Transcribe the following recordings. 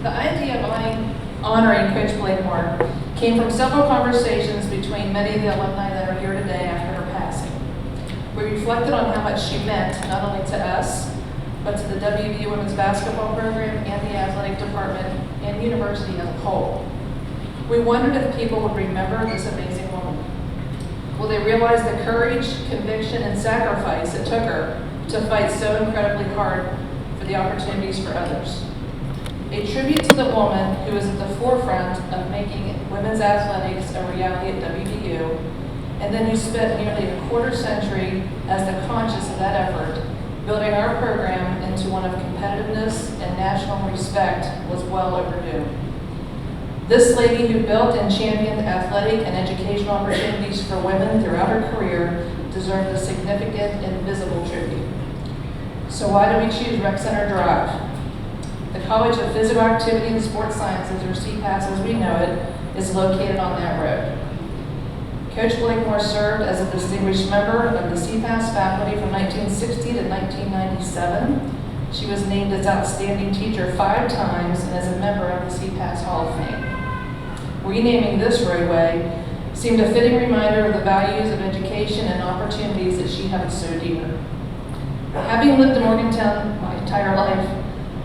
The idea of honoring Coach Blakemore came from several conversations between many of the alumni that are here today after her passing. We reflected on how much she meant not only to us, but to the WVU women's basketball program and the athletic department and university as a whole. We wondered if people would remember this amazing woman. Will they realize the courage, conviction, and sacrifice it took her to fight so incredibly hard for the opportunities for others? A tribute to the woman who was at the forefront of making women's athletics a reality at WVU, and then who spent nearly a quarter century as the conscious of that effort, building our program into one of competitiveness and national respect was well overdue. This lady who built and championed athletic and educational opportunities for women throughout her career deserved a significant and visible tribute. So why do we choose Rec Center Drive? The College of Physical Activity and Sports Sciences, or CPAS as we know it, is located on that road. Coach Blakemore served as a distinguished member of the CPAS faculty from 1960 to 1997. She was named as Outstanding Teacher 5 times and is a member of the CPAS Hall of Fame. Renaming this roadway seemed a fitting reminder of the values of education and opportunities that she held so dear. Having lived in Morgantown my entire life,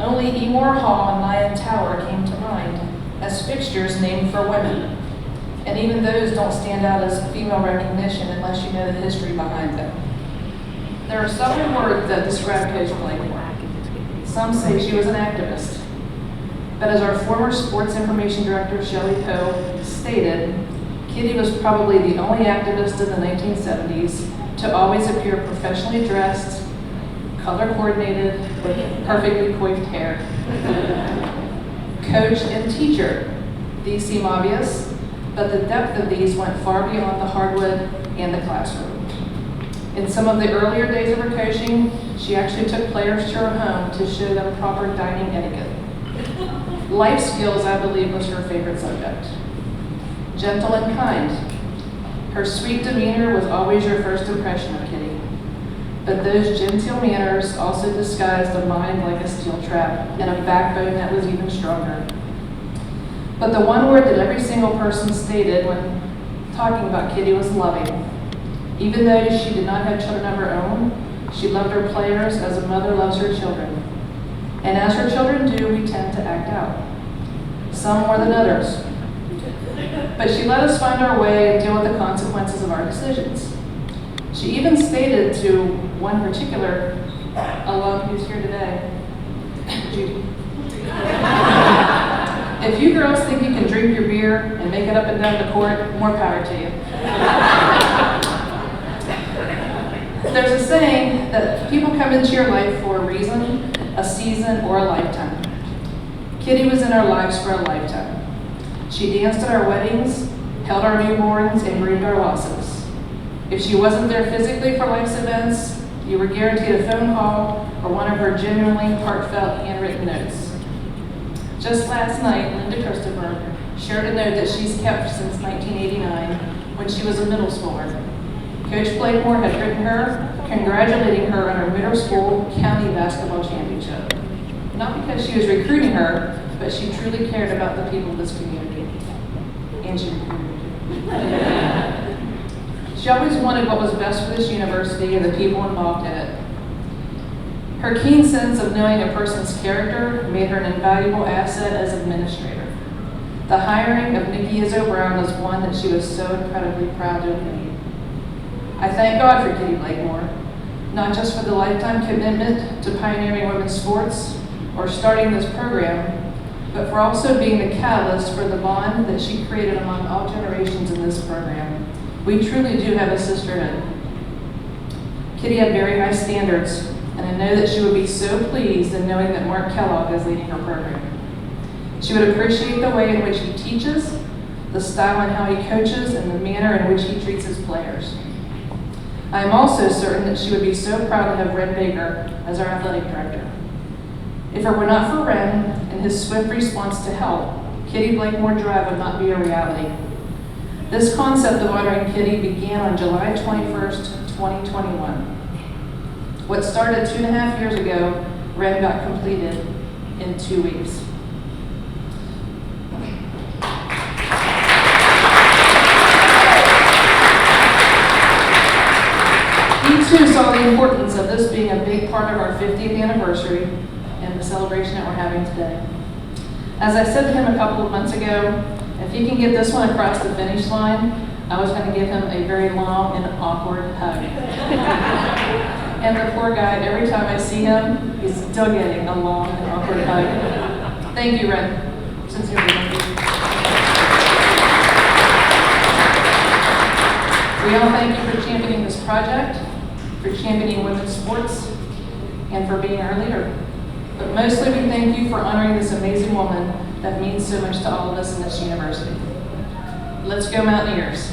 only Emore Hall and Lion Tower came to mind as fixtures named for women. And even those don't stand out as female recognition unless you know the history behind them. There are several words that describe Coach Blakemore. Some say she was an activist. But as our former sports information director, Shelley Poe, stated, Kittie was probably the only activist in the 1970s to always appear professionally dressed, color coordinated, with perfectly coiffed hair. Coach and teacher. These seem obvious, but the depth of these went far beyond the hardwood and the classroom. In some of the earlier days of her coaching, she actually took players to her home to show them proper dining etiquette. Life skills, I believe, was her favorite subject. Gentle and kind. Her sweet demeanor was always your first impression of Kittie. But those genteel manners also disguised a mind like a steel trap and a backbone that was even stronger. But the one word that every single person stated when talking about Kittie was loving. Even though she did not have children of her own, she loved her players as a mother loves her children. And as her children do, we tend to act out. Some more than others. But she let us find our way and deal with the consequences of our decisions. She even stated to one particular alum who's here today, Judy, if you girls think you can drink your beer and make it up and down the court, more power to you. There's a saying that people come into your life for a reason, a season, or a lifetime. Kittie was in our lives for a lifetime. She danced at our weddings, held our newborns, and grieved our losses. If she wasn't there physically for life's events, you were guaranteed a phone call or one of her genuinely heartfelt handwritten notes. Just last night, Linda Christopher shared a note that she's kept since 1989 when she was a middle schooler. Coach Blakemore had written her, congratulating her on her middle school county basketball championship. Not because she was recruiting her, but she truly cared about the people of this community. And she recruited her. She always wanted what was best for this university and the people involved in it. Her keen sense of knowing a person's character made her an invaluable asset as administrator. The hiring of Nikki Izzo Brown was one that she was so incredibly proud to have made. I thank God for Kittie Blakemore, not just for the lifetime commitment to pioneering women's sports or starting this program, but for also being the catalyst for the bond that she created among all generations in this program. We truly do have a sisterhood. Kittie had very high standards, and I know that she would be so pleased in knowing that Mark Kellogg is leading her program. She would appreciate the way in which he teaches, the style in how he coaches, and the manner in which he treats his players. I am also certain that she would be so proud to have Ren Baker as our athletic director. If it were not for Ren and his swift response to help, Kittie Blakemore Drive would not be a reality. This concept of honoring Kittie began on July 21st, 2021. What started 2.5 years ago, Ren got completed in 2 weeks. the importance of this being a big part of our 50th anniversary and the celebration that we're having today. As I said to him a couple of months ago, if he can get this one across the finish line, I was going to give him a very long and awkward hug. And the poor guy, every time I see him, he's still getting a long and awkward hug. Thank you, Ren. Sincerely, thank you. We all thank you for championing this project, for championing women's sports, and for being our leader. But mostly we thank you for honoring this amazing woman that means so much to all of us in this university. Let's go Mountaineers.